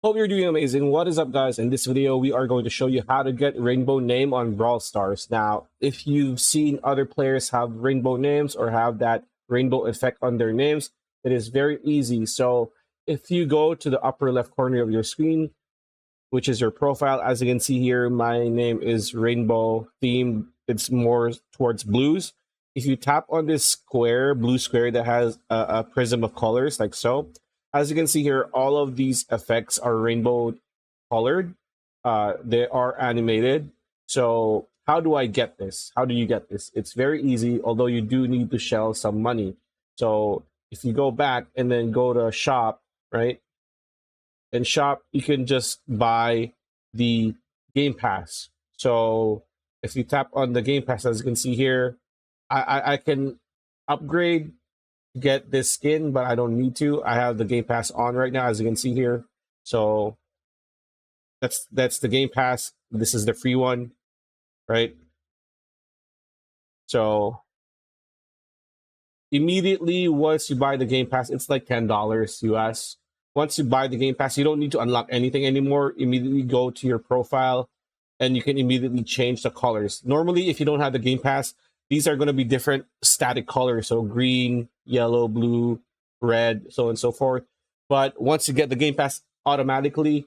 Hope you're doing amazing. What is up, guys? In this video, we are going to show you how to get rainbow name on Brawl Stars. Now, if you've seen other players have rainbow names or have that rainbow effect on their names, it is very easy. So if you go to the upper left corner of your screen, which is your profile, as you can see here, my name is rainbow theme. It's more towards blues. If you tap on this square, blue square that has a prism of colors like so, as you can see here, all of these effects are rainbow colored. They are animated. So how do I get this? How do you get this? It's very easy, although you do need to shell some money. So if you go back and then go to shop, right? In shop, you can just buy the Game Pass. So if you tap on the Game Pass, as you can see here, I can upgrade, get this skin, but I don't need to. I have the Game Pass on right now, as you can see here. So that's the Game Pass. This is the free one, right? So immediately once you buy the Game Pass, it's like $10 US. Once you buy the Game Pass, you don't need to unlock anything anymore. Immediately go to your profile and you can immediately change the colors. Normally, if you don't have the Game Pass, these are going to be different static colors. So green, yellow, blue, red, so on and so forth. But once you get the Game Pass automatically,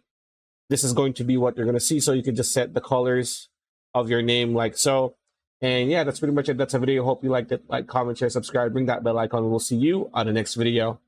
this is going to be what you're going to see. So you can just set the colors of your name like so. And yeah, that's pretty much it. That's a video. Hope you liked it. Like, comment, share, subscribe, ring that bell icon. We'll see you on the next video.